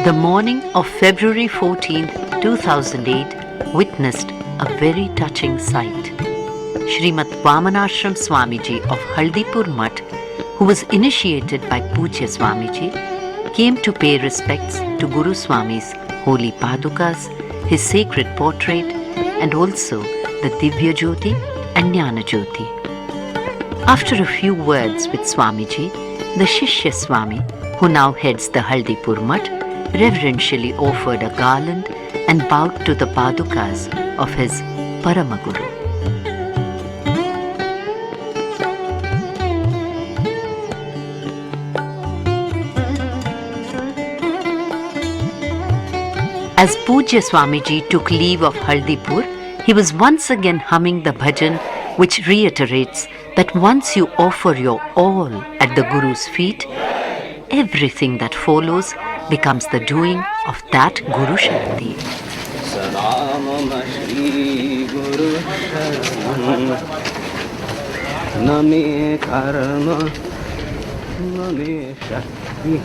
The morning of February 14, 2008 witnessed a very touching sight. Srimad Vamanashram Swamiji of Haldipur Mutt, who was initiated by Pujya Swamiji, came to pay respects to Guru Swami's holy padukas, his sacred portrait, and also the Divya Jyoti and Jnana Jyoti. After a few words with Swamiji, the Shishya Swami, who now heads the Haldipur Mutt, reverentially offered a garland and bowed to the padukas of his Paramaguru. As Pujya Swamiji took leave of Haldipur, he was once again humming the bhajan which reiterates that once you offer your all at the Guru's feet, everything that follows becomes the doing of that Guru Shakti. Salam Shri Guru Sharanam Name Karma Name Shakti.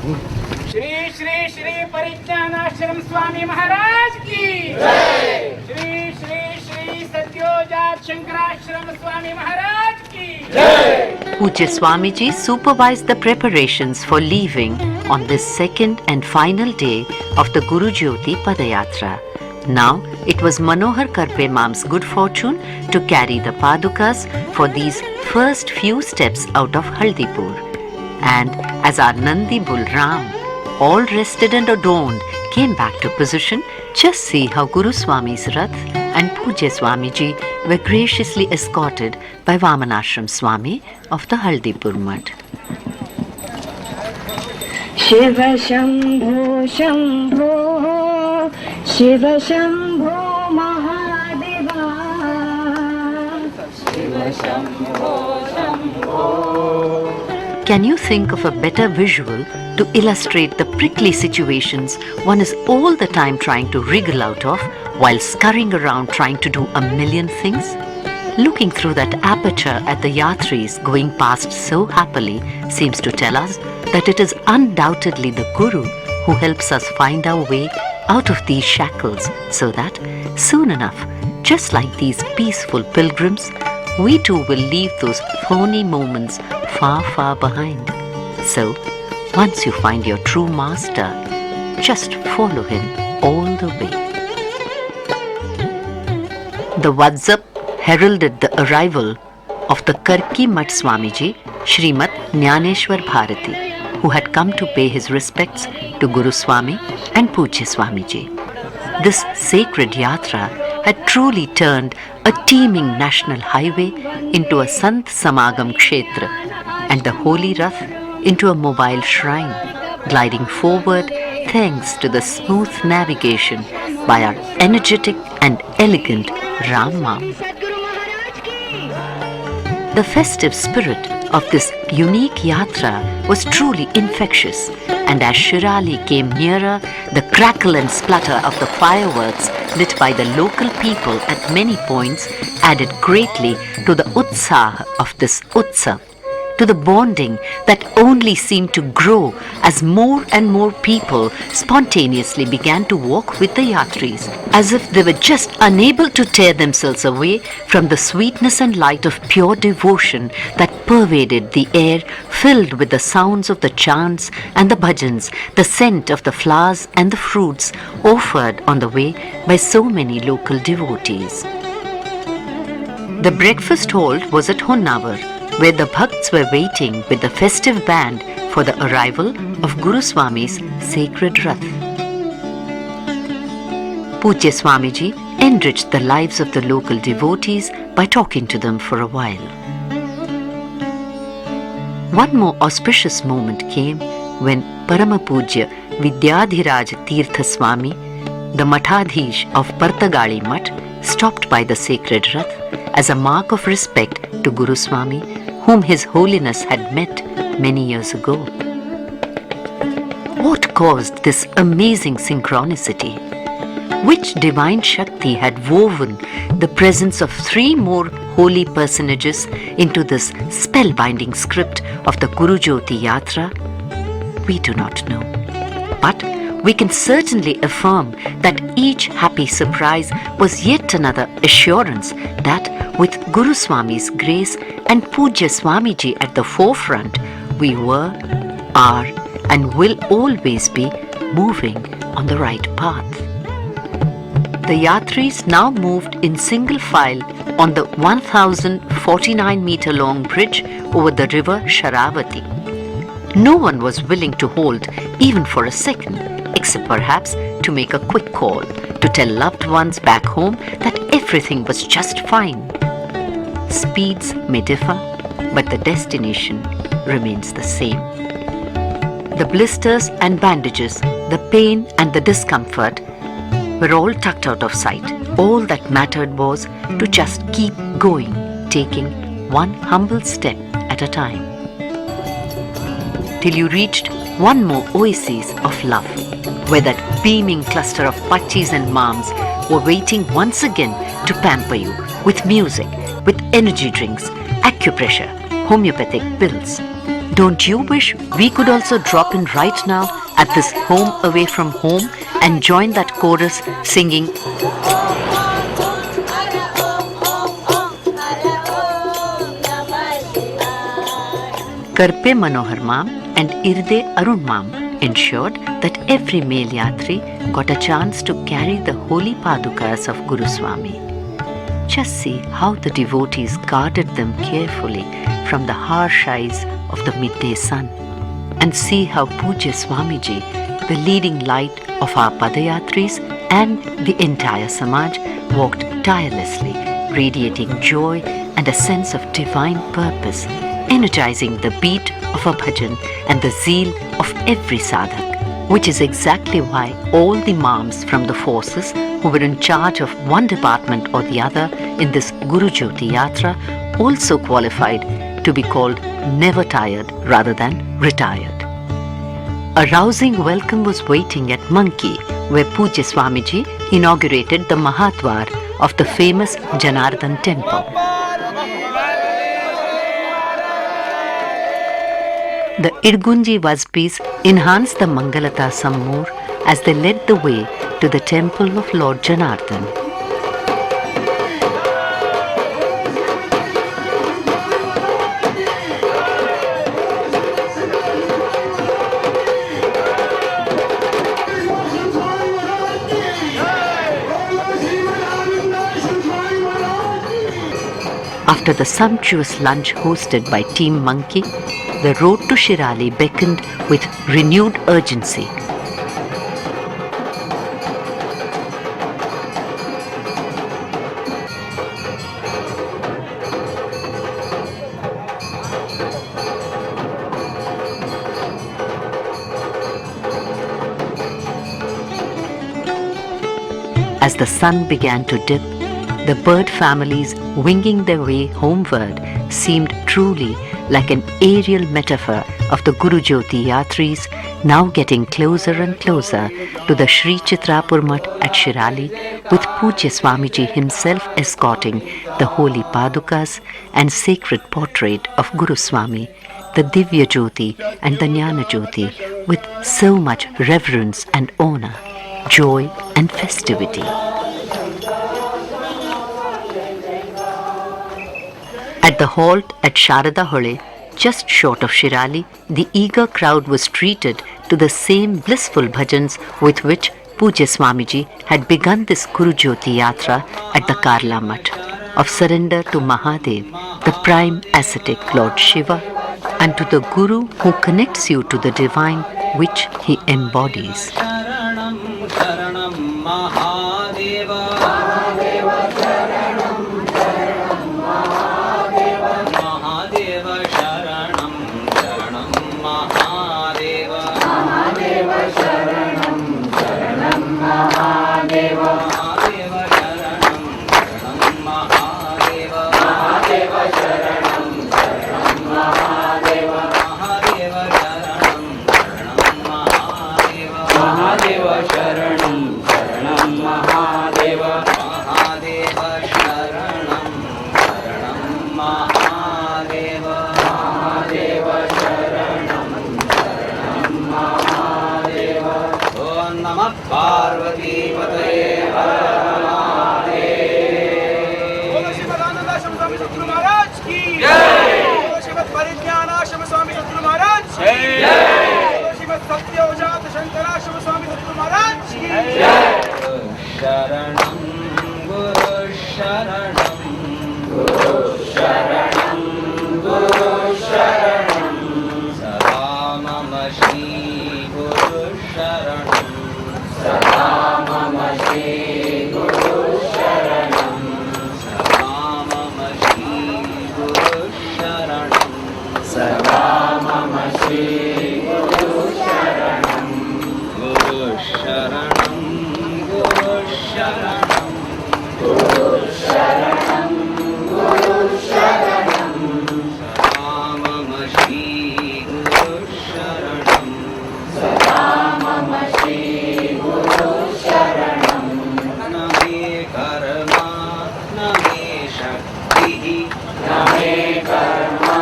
Shri Shri Shri Parijnanashram Swami Maharaj ki Jai. Shri Shri Shri Satyojat Shankarashram Swami Maharaj ki Jai. Pujya Swamiji supervised the preparations for leaving on this second and final day of the Guru Jyoti Padayatra. Now it was Manohar Karpe Mam's good fortune to carry the padukas for these first few steps out of Haldipur. And as our Nandi Bull Ram, all rested and adorned, came back to position, just see how Guru Swami's Rath and Pujya Swamiji were graciously escorted by Vamanashram Swami of the Haldipur Mutt. Shiva Shambho Shambho Shiva Shambho Mahadeva Shiva Shambho Shambho. Can you think of a better visual to illustrate the prickly situations one is all the time trying to wriggle out of while scurrying around trying to do a million things? Looking through that aperture at the yatris going past so happily seems to tell us that it is undoubtedly the Guru who helps us find our way out of these shackles so that soon enough, just like these peaceful pilgrims, we too will leave those thorny moments far, far behind. So, once you find your true master, just follow him all the way. The WhatsApp heralded the arrival of the Karki Mutt Swamiji, Srimad Jnaneshwar Bharati, who had come to pay his respects to Guru Swami and Pujya Swamiji. This sacred yatra had truly turned a teeming national highway into a Sant Samagam Kshetra and the Holy Rath into a mobile shrine, gliding forward thanks to the smooth navigation by our energetic and elegant Ram Mam. The festive spirit of this unique yatra was truly infectious, and as Shirali came nearer, the crackle and splutter of the fireworks lit by the local people at many points added greatly to the utsaha of this utsav, to the bonding that only seemed to grow as more and more people spontaneously began to walk with the yatris, as if they were just unable to tear themselves away from the sweetness and light of pure devotion that pervaded the air filled with the sounds of the chants and the bhajans, the scent of the flowers and the fruits offered on the way by so many local devotees. The breakfast hold was at Honavar, where the bhakts were waiting with the festive band for the arrival of Guru Swami's sacred Rath. Pujya Swamiji enriched the lives of the local devotees by talking to them for a while. One more auspicious moment came when Parama Pujya Vidyadhiraj Tirtha Swami, the Mathadhish of Partagali Mutt, stopped by the sacred Rath as a mark of respect to Guru Swami, whom His Holiness had met many years ago. What caused this amazing synchronicity? Which divine Shakti had woven the presence of three more holy personages into this spellbinding script of the Guru Jyoti Yatra? We do not know. But we can certainly affirm that each happy surprise was yet another assurance that with Guru Swami's grace and Pujya Swamiji at the forefront, we were, are, and will always be moving on the right path. The Yatris now moved in single file on the 1,049-meter long bridge over the river Sharavati. No one was willing to hold even for a second, except perhaps to make a quick call to tell loved ones back home that everything was just fine. Speeds may differ, but the destination remains the same. The blisters and bandages, the pain and the discomfort were all tucked out of sight. All that mattered was to just keep going, taking one humble step at a time. Till you reached one more oasis of love, where that beaming cluster of pachis and moms were waiting once again to pamper you with music, with energy drinks, acupressure, homeopathic pills. Don't you wish we could also drop in right now at this home away from home and join that chorus singing Karpe Manohar Mam and Irde Arun Mam ensured that every male Yatri got a chance to carry the holy padukas of Guru Swami. Just see how the devotees guarded them carefully from the harsh eyes of the midday sun, and see how Pujya Swamiji, the leading light of our Padayatris and the entire Samaj, walked tirelessly, radiating joy and a sense of divine purpose, energizing the beat of a bhajan and the zeal of every sadhak, which is exactly why all the moms from the forces who were in charge of one department or the other in this Guru Jyoti Yatra also qualified to be called never tired rather than retired. A rousing welcome was waiting at Manki, where Pujya Swamiji inaugurated the Mahatvar of the famous Janardhan temple. The Irgunji Vazpis enhanced the Mangalata some more as they led the way to the temple of Lord Janardhan. After the sumptuous lunch hosted by Team Manki, the road to Shirali beckoned with renewed urgency. As the sun began to dip, the bird families winging their way homeward seemed truly like an aerial metaphor of the Guru Jyoti Yatris now getting closer and closer to the Sri Chitrapur Mutt at Shirali, with Pujya Swamiji himself escorting the holy padukas and sacred portrait of Guru Swami, the Divya Jyoti and the Jnana Jyoti, with so much reverence and honor, joy and festivity. At the halt at Sharada Hole, just short of Shirali, the eager crowd was treated to the same blissful bhajans with which Pujya Swamiji had begun this Guru Jyoti Yatra at the Karla Mutt, of surrender to Mahadev, the prime ascetic Lord Shiva, and to the Guru who connects you to the divine which he embodies. सद्गुरु महाराज की जय। श्रीमद परिज्ञानाश्रम स्वामी सद्गुरु महाराज की जय। श्रीमद सत्योजात शंकराश्रम स्वामी सद्गुरु महाराज की जय। शरणं गुरु शरणं गुरु शरणं गुरु शरणं सदा मम श्री गुरु शरणं सदा मम श्री गुरु शरणं सदा मम श्री गुरु शरणं सदा मम श्री गुरु शरणं गुरु शरणं गुरु शरणं गुरु शरणं गुरु शरणं सदा मम श्री गुरु शरणं सदा मम श्री गुरु शरणं न मे कर्मा न मे शक्तिः न मे कर्मा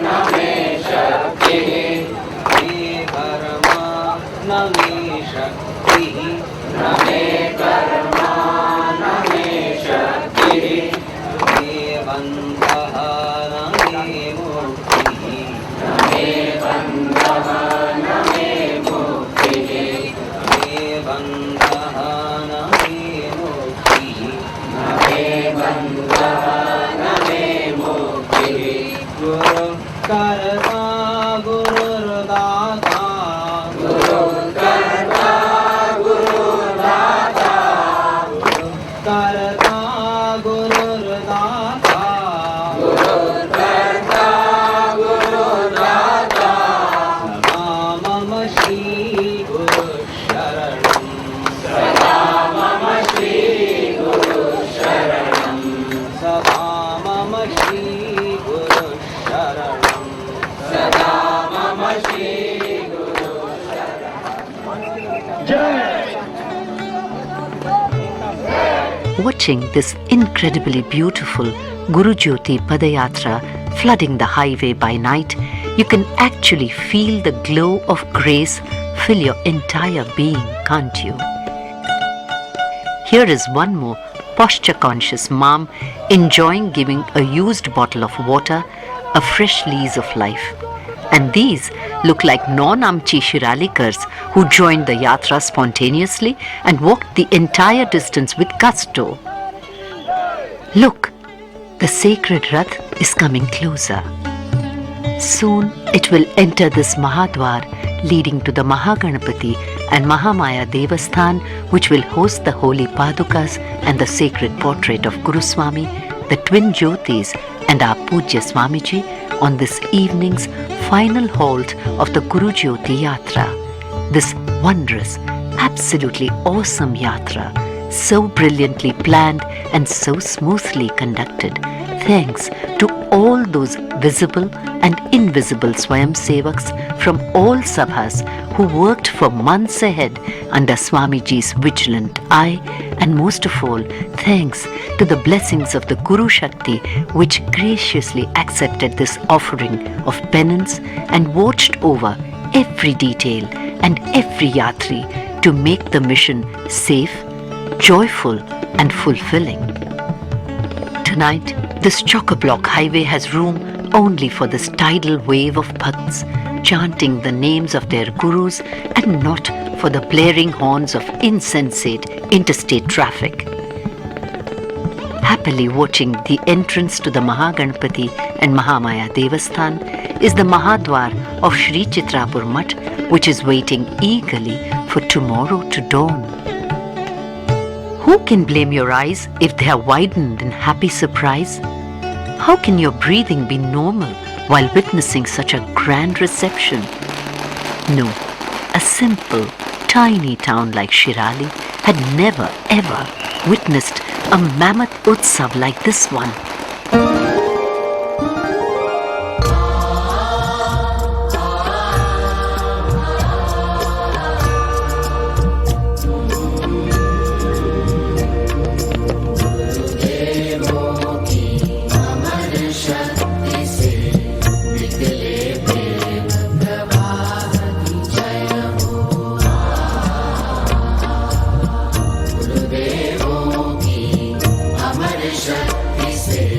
न मे शक्तिः मे कर्मा न मे शक्तिः न मे कर्मा न मे शक्तिः मे बन्धः न मे मुक्तिः न मे बन्धः न मे मुक्तिः मे बन्धः न मे मुक्तिः न मे बन्धः न मे मुक्तिः गुरु कर्ता गुरुर्दाता गुरु कर्ता गुरुर्दाता गुरु कर्ता गुरुर्दाता गुरु कर्ता गुरुर्दाता सदा मम श्री गुरु शरणं सदा मम श्री गुरु शरणं सदा मम श्री गुरु शरणं सदा मम श्री गुरु Watching this incredibly beautiful Guru Jyoti Padayatra flooding the highway by night, you can actually feel the glow of grace fill your entire being, can't you? Here is one more posture-conscious mom enjoying giving a used bottle of water a fresh lease of life. And these look like non-Amchi Shiralikars who joined the yatra spontaneously and walked the entire distance with gusto. Look, the sacred Rath is coming closer. Soon it will enter this Mahadwar leading to the Mahaganapati and Mahamaya Devasthan, which will host the holy Padukas and the sacred portrait of Guru Swami, the twin Jyotis and our Pujya Swamiji on this evening's final halt of the Guru Jyoti Yatra. This wondrous, absolutely awesome yatra, so brilliantly planned and so smoothly conducted, thanks to all those visible and invisible Swayamsevaks from all sabhas who worked for months ahead under Swamiji's vigilant eye, and most of all, thanks to the blessings of the Guru Shakti which graciously accepted this offering of penance and watched over every detail and every yatri to make the mission safe, joyful and fulfilling. Tonight, this chock-a-block highway has room only for this tidal wave of bhakts chanting the names of their gurus and not for the blaring horns of insensate interstate traffic. Happily watching the entrance to the Mahaganapati and Mahamaya Devasthan is the Mahadwar of Sri Chitrapur Mutt, which is waiting eagerly for tomorrow to dawn. Who can blame your eyes if they are widened in happy surprise? How can your breathing be normal while witnessing such a grand reception? No, a simple, tiny town like Shirali had never ever witnessed a mammoth utsav like this one. शक्ति से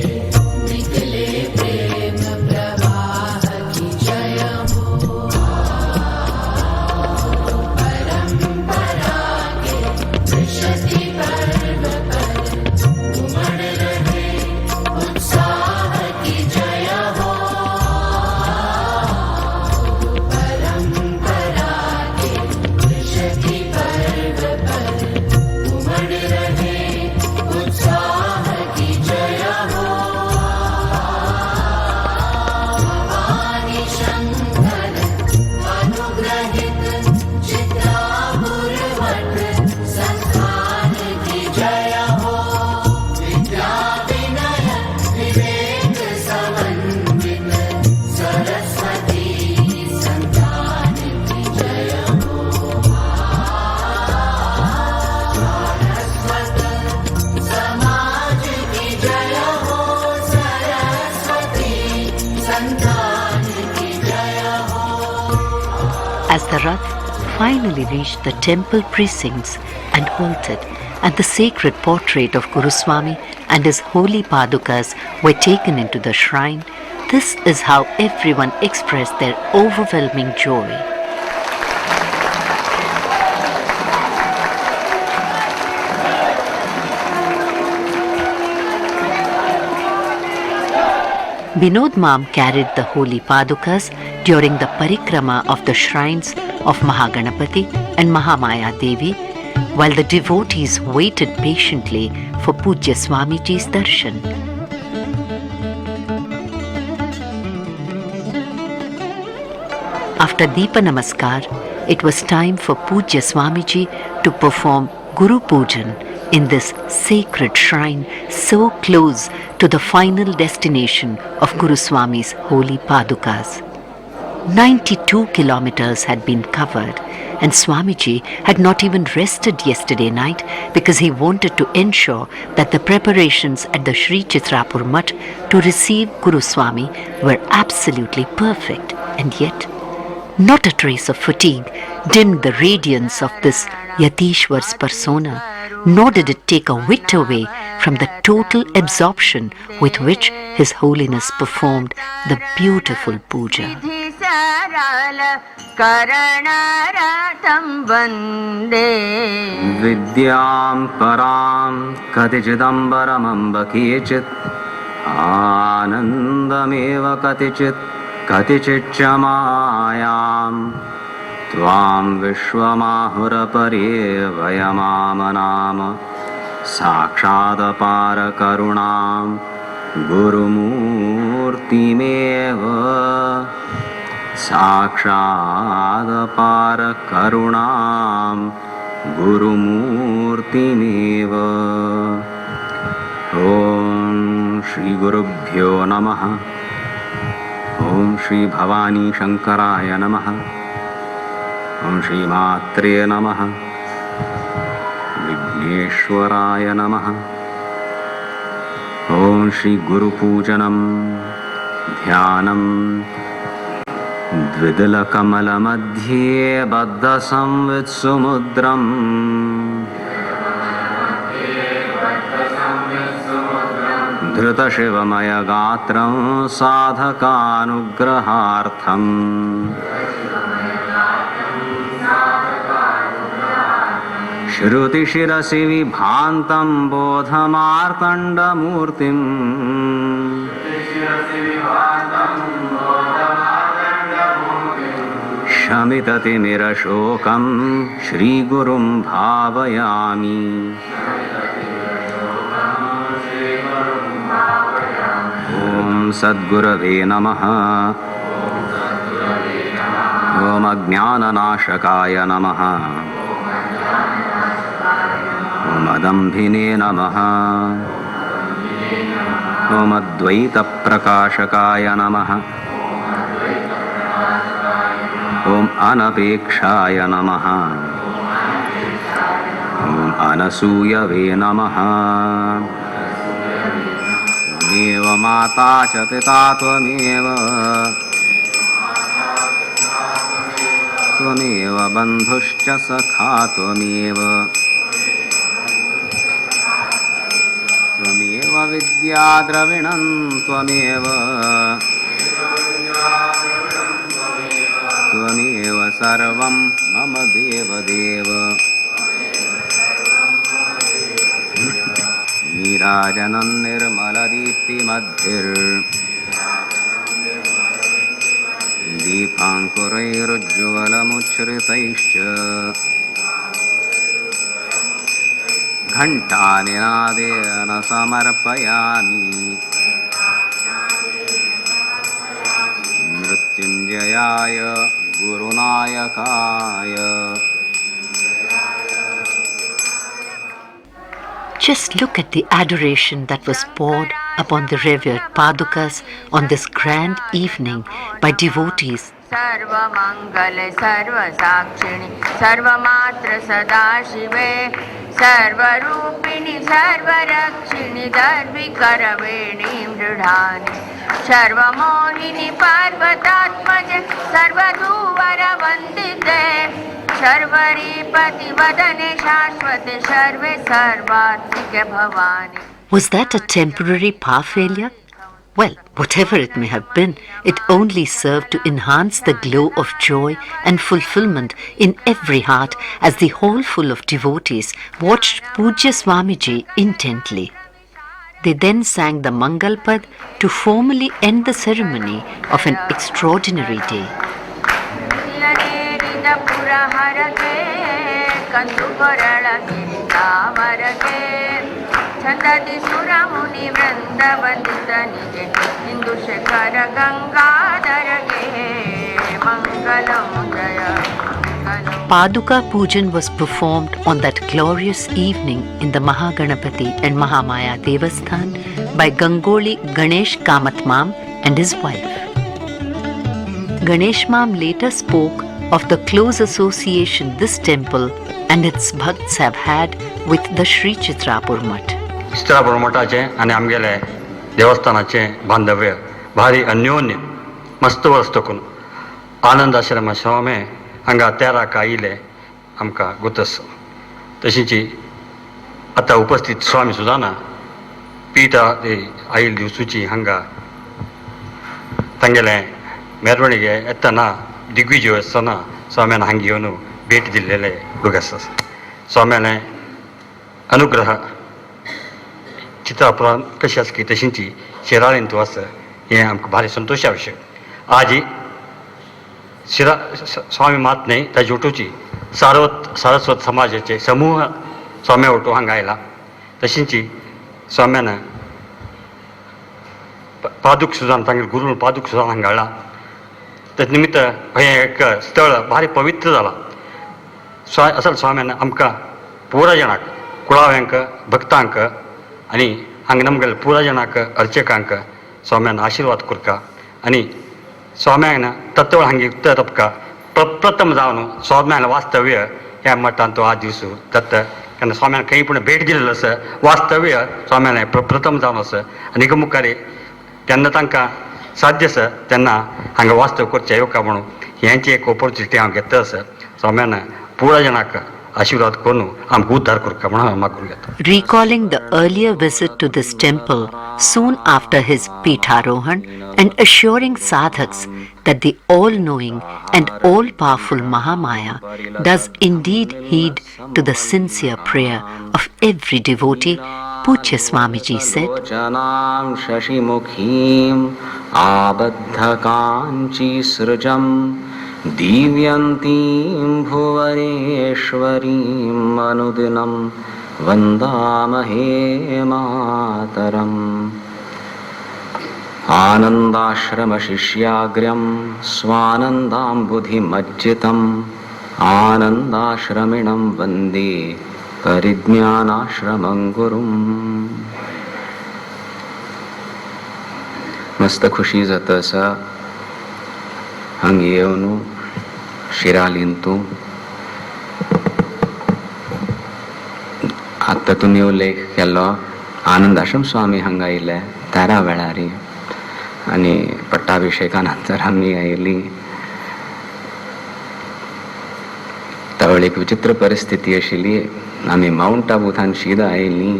as the Rath finally reached the temple precincts and halted, and the sacred portrait of Guru Swami and his holy padukas were taken into the shrine, this is how everyone expressed their overwhelming joy. Binod Mam carried the holy padukas during the parikrama of the shrines of Mahaganapati and Mahamaya Devi, while the devotees waited patiently for Pujya Swamiji's darshan. After Deepa Namaskar, it was time for Pujya Swamiji to perform Guru Pujan in this sacred shrine so close to the final destination of Guru Swami's holy padukas. 92 kilometers had been covered, and Swamiji had not even rested yesterday night because he wanted to ensure that the preparations at the Sri Chitrapur Mutt to receive Guru Swami were absolutely perfect, and yet not a trace of fatigue dimmed the radiance of this Yatishwar's persona, nor did it take a whit away from the total absorption with which His Holiness performed the beautiful puja. Vidyam param katichidambaramamba kechit anandameva katichit chamayam Tvam Vishwamahura Vayamamanama Sakshadapara Karunam Gurumurtimeva Sakshadapara Karunam Gurumurtimeva Om Shri Gurubhyo Namaha Om Shri Bhavani Shankaraya Namaha Om Shri Matre Namaha Vigneshwaraya Namaha Om Shri Guru Pujanam Dhyanam Dvidala Kamala Madhye Baddha Samvit Sumudram Dhrita Shivamaya Gatram Sadhakanugrahartham Shruti Shirasi Vibhantam Bodhamartandamurtim Shamitati Mirashokam Shri Gurum Bhavayami Om Sadgurave Namaha Om Ajnananashakaya Namaha Om Adambhine Namaha Om Advaita Prakashakaya Namaha Om Anapekshaya Namaha Om Anasuyave Namaha Tvameva Mata Cha Pita Tvameva Bandhuscha Sakha Tvameva Tvameva Vidya Dravinam Tvameva Tvameva Sarvam Mama Deva Deva Nirajanan Nirmala Deepti Madhir Deepankurairuज्ज्वला Muchritaischa Ghantaninadeana Samarpayami Mrityunjayaya Gurunayakaya. Just look at the adoration that was poured upon the revered Padukas on this grand evening by devotees. Sarva Mangal Sarva Sakshini Sarva Matra Sadashive Sarva Rupini Sarva Rakshini Darvikara Veni Mridhani सर्वमोहिनी पार्वतात्मजे सर्वधूवरवन्दिते शर्वरीपति वदने शाश्वते सर्वे सर्वात्मिके भवानि. Was that a temporary power failure? Well, whatever it may have been, it only served to enhance the glow of joy and fulfillment in every heart as the hall full of devotees watched Pujya Swamiji intently. They then sang the Mangalpad to formally end the ceremony of an extraordinary day. छन्दति सुरमुनि वृन्दवन्दित निजे इन्दुशेखर गङ्गाधर गे मङ्गलं जय Paduka Pujan was performed on that glorious evening in the Mahaganapati and Mahamaya Devasthan by Gangoli Ganesh Kamatmam and his wife. Ganesh Mam later spoke of the close association this temple and its bhakts have had with the Sri Chitrapur Mutt. Chitrapur मठाचे आणि आमगेले देवस्थानाचे बांधव्य भारी अन्योन्य मस्त वस्तून आनंद आश्रम स्वामी हांगा तेरा आयिल्ले आमकां गुतस. तशीच आतां उपस्थित स्वामी सुद्दां ना पीठ आयिल्ले दिवसूची हांगा तांगेले मेरवणीके येतना दिग्विजय आसतना स्वाम्यान हांगा येवन भेट दिल्लेले लोक आसात. स्वाम्याने अनुग्रह चित्रापुरान कशी आसा की तशींच शिराळेन तूं आसा हें आमकां भारी संतोशा विशय. आज स्वामी मात न्ही ताजे वटूची सारस्वत समाजाचे समूह स्वाम्या वटू हांगा आयला. तशींच स्वाम्यान पादूक सुद्दां तांगे गुरू पादूक सुद्दां हांगा हाडला. ते निमित्त हें एक स्थळ भारी पवित्र जालां. असल स्वाम्यान आमकां पुरा जाणांक कुळाव्यांक भक्तांक आनी हांगा नमगेले पुरा जाणांक अर्चकांक स्वाम्यान आशिर्वाद करता आनी स्वाम्यान तत्व हांगे उत्तर तपका प्रथम जावन स्वाम्यान वास्तव्य ह्या मठान तो आज दिवस दत्त केन्ना स्वाम्यान खंय पूण भेट दिलेलो आसा वास्तव्य स्वाम्यान प्रथम जावन आसा आनी मुखार तेन्ना तांकां साध्य आसा तेन्ना हांगा वास्तव करचें येवका म्हणून हेंची एक ऑपॉर्च्युनिटी हांव घेता आसा. स्वाम्यान पुरा जाणांक आशीर्वाद करून आमकां उद्धार करता म्हणून हांव मागून घेता. Recalling the earlier visit to this temple soon after his Pitharohan and assuring sadhaks that the all-knowing and all-powerful Mahamaya does indeed heed to the sincere prayer of every devotee, Pujya Swamiji said, Janam shashimukhim abadhakanchi srujam दिव्यन्तीं भुवनेश्वरीं अनुदिनं वन्दामहे मातरम्. आनन्दाश्रमशिष्याग्र्यं स्वानन्दाम्बुधिमज्जितम् आनन्दाश्रमिणं वन्दे परिज्ञानाश्रमं गुरुम्. मस्त खुशी जाता आसा हांगा येवन शिरालींतू आतां तातूंत उल्लेख केल्लो आनंद आश्रम स्वामी हांगा आयिल्ले तेरा वेळार आनी पट्टाभिशेका नंतर आमी आयिल्ली. त्यावेळी एक विचित्र परिस्थिती आशिल्ली. आमी माउंट आबूंतल्यान सीदा आयिल्ली.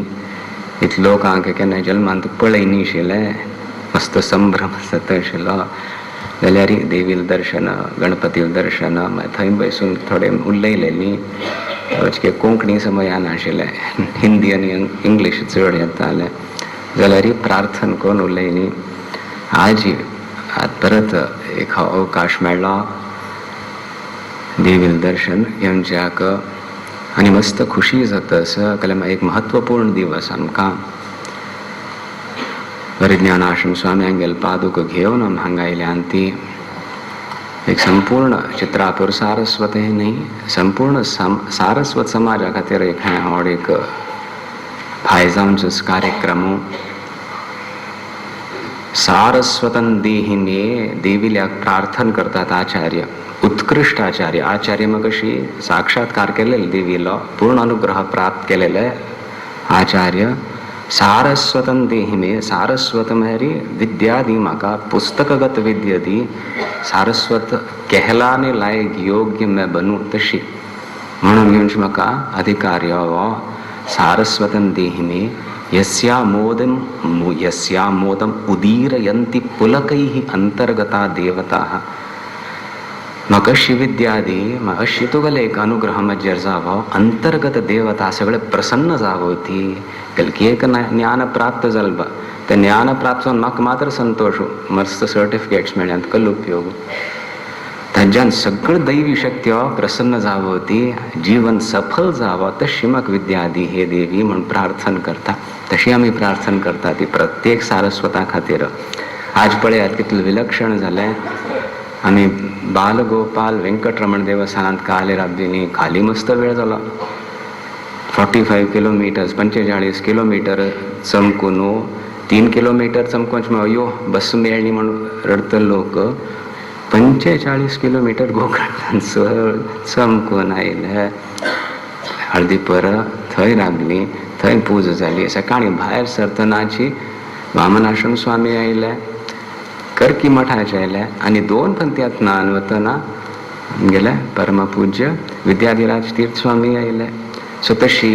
इतले लोक हांगा केन्ना जल्मांत पळयनी आशिल्ले. मस्त संभ्रम जाता आशिल्लो. जाल्यार देवील दर्शन गणपतील दर्शन थंय बसून थोडे उलयलेली. अचके कोंकणी समयान आशिल्ले हिंदी आनी इंग्लीश चड येताले जाल्यार प्रार्थना करून उलयली. आज परत एक अवकाश मेळ्ळो देवील दर्शन घेवच्याक आनी मस्त खुशी जाता आसा. एक म्हत्वपूर्ण दिवस आमकां परिज्ञानाश्रम स्वामी हांगेले पादुका घेवन हांगा आयले आनी ती एक संपूर्ण चित्रापूर सारस्वत न्ही संपूर्ण सारस्वत समाजा खातीर एक व्हड एक फायजांचो कार्यक्रम. सारस्वतन देही मे देवील्याक प्रार्थना करतात आचार्य उत्कृष्ट आचार्य. आचार्य मग अशी साक्षात्कार केलेले देवीलो पूर्ण अनुग्रह प्राप्त केलेले आचार्य सारस्वतम देहि में सारस्वत मेरी विद्या दी माका पुस्तकगत विद्या दी सारस्वत कहलाने लायक योग्य मैं बनूं तशी म्हणून घेऊन म्हाका अधिकार यावो सारस्वतम देहि में यस्यामोदम उदीरयन्ति पुलकैः अंतर्गता देवताः म्हाका विद्यादी म्हाका तुगेले एक अनुग्रह मज्जर जावो अंतर्गत देवता सगळे प्रसन्न जावोती कलकी एक ज्ञान प्राप्त जाल बा ते ज्ञान प्राप्त जावन म्हाका मात्र संतोष मस्त सर्टिफिकेट्स मेळ्ळ्यांत कल उपयोग तांच्यान सगळं दैवी शक्ती प्रसन्न जावोती जीवन सफल जावो तशी म्हाका विद्या दी हे देवी म्हणून प्रार्थना करता तशी आमी प्रार्थना करता ती प्रत्येक सारस्वता खातीर आज पळयात कितलें विलक्षण जालें आमी बालगोपाल वेंकटरमण देवस्थानांत काले राबदिनी खाली मस्त वेळ जालो 45 किलोमीटर 45 किलोमीटर चमकून 3 किलोमीटर चमकोच यो बस मेळ्ळी म्हणून रडत लोक 45 किलोमीटर गोकर्णांत चमकून आयले हळदीपर थंय राबली थंय पूज जाली सकाळी भायर सरतनाची वामनाश्रम स्वामी आयले करकी मठाचे आयले आनी 2 पंथ्यात नान वतना गेले परमपूज्य विद्याधिराज तीर्थ स्वामी आयले सो तशी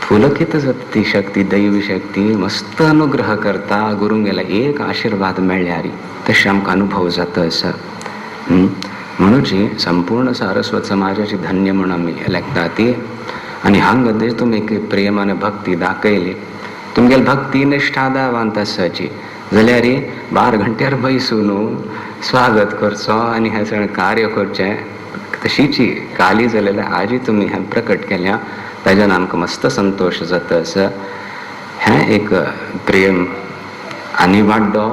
फुलकित जाती शक्ती दैवी शक्ती मस्त अनुग्रह करता गुरूंक गेला एक आशीर्वाद मेळ्ळ्यारी तशें आमकां अनुभव जाता आसा म्हणूची संपूर्ण सारस्वत समाजाची धन्य म्हणून आमी लेखता ती आनी हांगा तुमी प्रेम आनी भक्ती दाखयली तुमगेली भक्ती निश्ठा दावांत आसाची जाल्यार 12 घंट्यार बसून स्वागत करचो आनी हें सगळें कार्य करचें तशीची काली जाल्यार आजी तुमी हें प्रकट केल्या ताच्यान आमकां मस्त संतोश जाता आसा हें एक प्रेम आनी वाडलो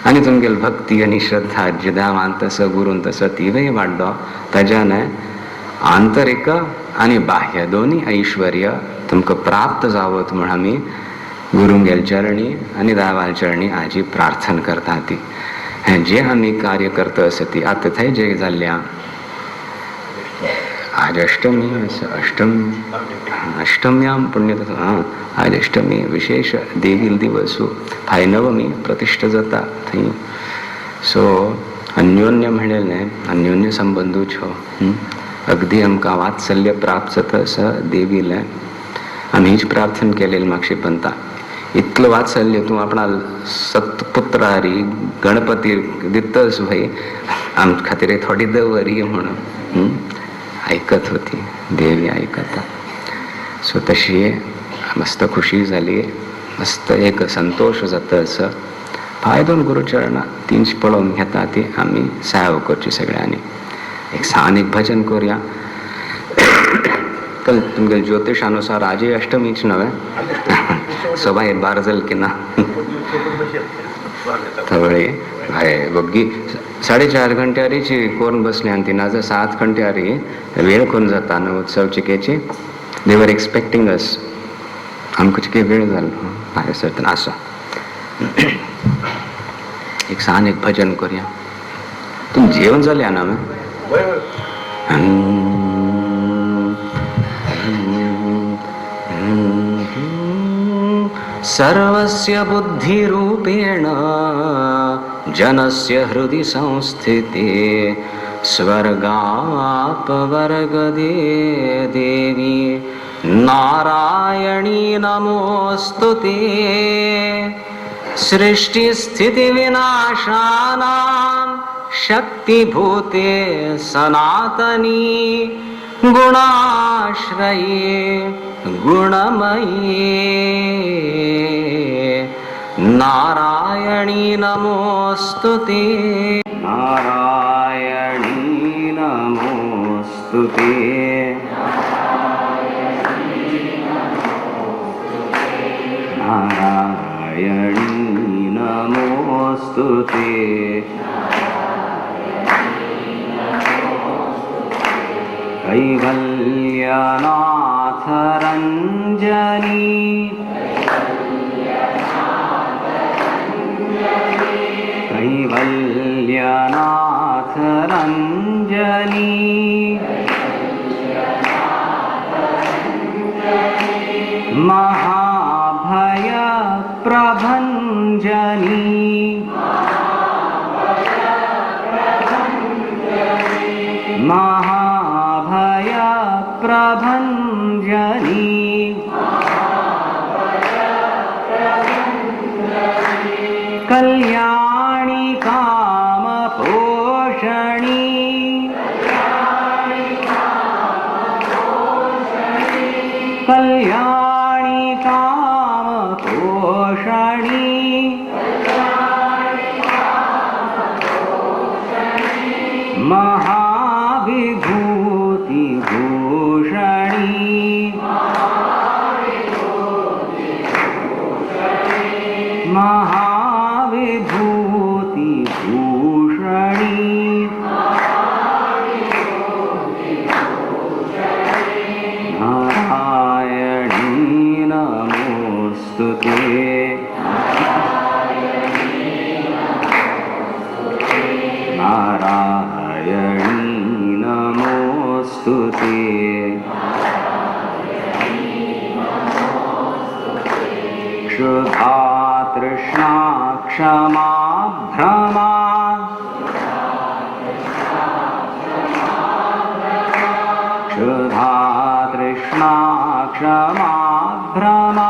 आनी तुमगेली भक्ती आनी श्रद्धा जी दावांत आसा गुरून तसो तिवूय वाडलो ताच्यान आंतरिक आनी बाह्य दोनी ऐश्वर्य तुमकां प्राप्त जावत म्हण आमी गुरूंगेल चरणी आनी दावाल चरणी आजी प्रार्थना करता ती हें जे आमी कार्य करता आसा ती आतां थंय जे जाल्ल्या आज अष्टमी अष्टम्यां पुण्य आज अष्टमी विशेष देवील दिवस फाय नवमी प्रतिष्ठा जाता थंय सो अन्योन्य म्हणलेलें अन्योन्य संबंधू छो अगदी आमकां वात्सल्य प्राप्त जाता आसा देवीलें आमी हीच प्रार्थना केलेली म्हापशी पंता इतलं वात्सल्य तूं आपणा सत्पुत्रारी गणपती दितस भाई आम खातीर थोडी दवरी म्हणून ऐकत होती देवी आयकता सो तशी मस्त खुशी जाली मस्त एक संतोष जाता असो पांय दोन गुरुचरणा तीनशी पळोवन घेता ती आमी सेवा करची सगळ्यांनी एक सानीक भजन करूया कल तुमगे ज्योतिषानुसार आजी अष्टमीच नव्हे सभायर बारजल की ना तवळे हाय बग्गी 4:30 घंट्यारीची कोण बसले आणि ती नाजा 7 घंट्यारी वेळ कोण जाता ना उत्सव चिकेची दे वर एक्सपेक्टिंग अस आमकां चिके वेळ जालो भायर सरतना आसा एक सान एक भजन करूया तुम जेवण जाल्या ना सर्वस्य बुद्धिरूपेण जनस्य हृदि संस्थिते स्वर्गापवर्गदे देवी नारायणी नमोस्तुते सृष्टिस्थितिविनाशानां शक्तिभूते सनातनी गुणाश्रये गुणमये नारायणी नमोस्तुते नारायणी नमोस्तुते नारायणी नमोस्तुते कैवल्यनाथ रंजनी कैवल्यनाथ रंजनी महा महाभयप्रभञ्जनी कल्याणी कामपोषणी कल्याणी कामपोषणी महाविभूतिभूषणी महाविभूतिभूषणी नारायणी नमोस्तुते नारायणी नमोस्तुते क्षुधा तृष्णा क्षमा भ्रमा क्षुधा तृष्णा क्षमा भ्रमा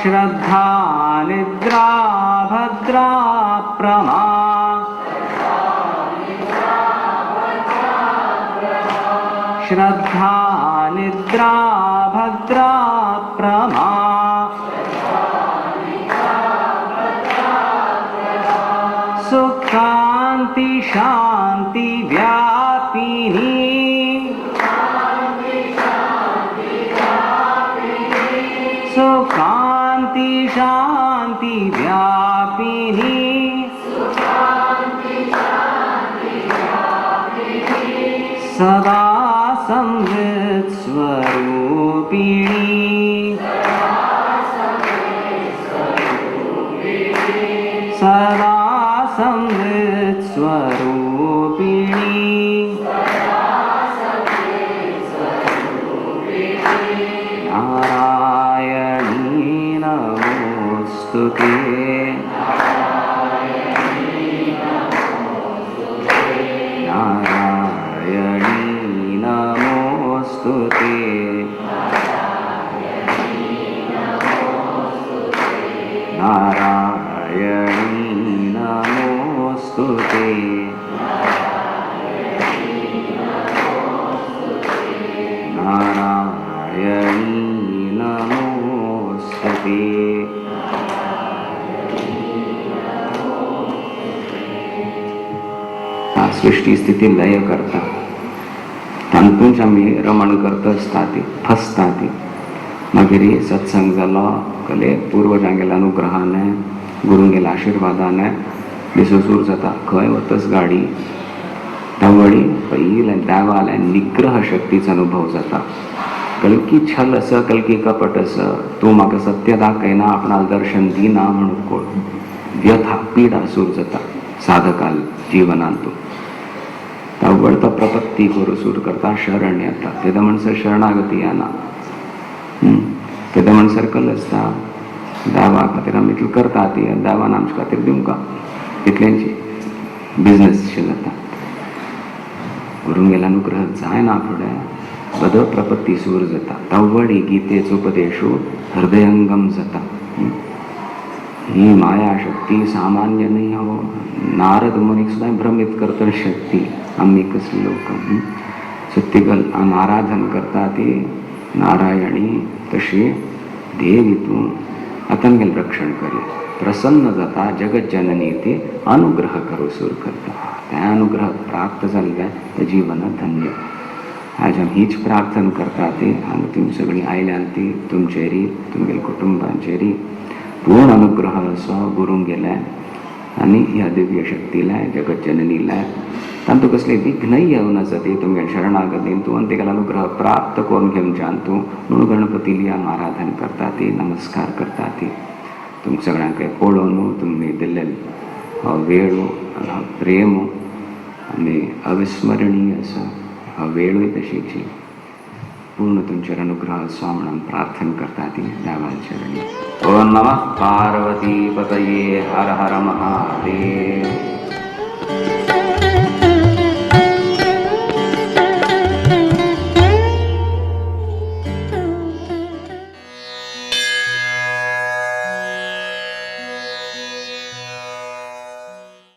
श्रद्धा निद्रा भद्रा प्रमा श्रद्धा निद्रा भद्रा प्रमा सुखान्ति शान्ति व्यापिनी सुखान्ति शान्ति व्यापिनी सदा संवित् स्वरूपिणी सदा संवित् स्वरूपिणी नारायणी नमोस्तुते नारायणी नमोस्तुते नारायणी नमोस्तुते नारायणी नमोस्तुते सृष्टी स्थिती लय करता तांतूंच आमी रमण करता आसता ती फसता ती मागीर सत्संग जालो कले पूर्वजांगेल्या अनुग्रहाने गुरूंगेल्या आशिर्वादाने दिससूर जाता खंय वतच गाडी तावळी पयले देवाले निग्रह शक्तीचो अनुभव जाता कल्की छल आस कल्की कपट आस तूं म्हाका सत्य दाखयना आपणाक दर्शन दिना म्हणून कोण व्यथा पीडा सूर जाता साधकाल जिवनांतू तावळ तो प्रपत्ती करू सूर करता शरण येता तेदा म्हणसर शरणागती येना तेदा म्हणसर कल आसता देवा खातीर आमी इतलें करता ती देवान आमचे खातीर दिवंका तितल्यांची बिजनेस शे जाता गुरूंगेलो अनुग्रह जायना फुडें बद प्रपत्ती सूर जाता तावळी गीतेचो उपदेशू हृदयंगम जाता ही माया शक्ती सामान्य नाही हो नारद मुनीक सुद्धा भ्रमित करता शक्ती आम्ही कसले लोक सत्यगल आम आराधन करता ती नारायणी तशी देवीतून आतांगेल रक्षण करी प्रसन्न जाता जगत जननी ती अनुग्रह करू सूर करता त्या अनुग्रह प्राप्त जाल्ले ते जीवन धन्य आज आमी हीच प्रार्थना करता ती आनी तुमी सगळीं आयल्यान ती तुमचेरी तुमगेल्या कुटुंबांचेरी पूर्ण अनुग्रह असो गुरूंगेले आनी ह्या दिव्य शक्तीला जगत जननीला तांतू कसले विघ्नय येवन आसा ती तुमगे शरणागतीन तूं आनी तेगेलो अनुग्रह प्राप्त करून घेवच्यान तूं म्हणून गणपतीली आमी आराधन करता ती नमस्कार करता ती तुमकां सगळ्यांक पळोवन तुमी दिल्ले हो वेळ हो प्रेम आनी अविस्मरणीय आसा हो वेळूय तशीची पूर्ण तुमचे अनुग्रह स्वामणं प्रार्थना करता ती देवाचरणी. ओम नमः पार्वती पतये हर हर महादेव.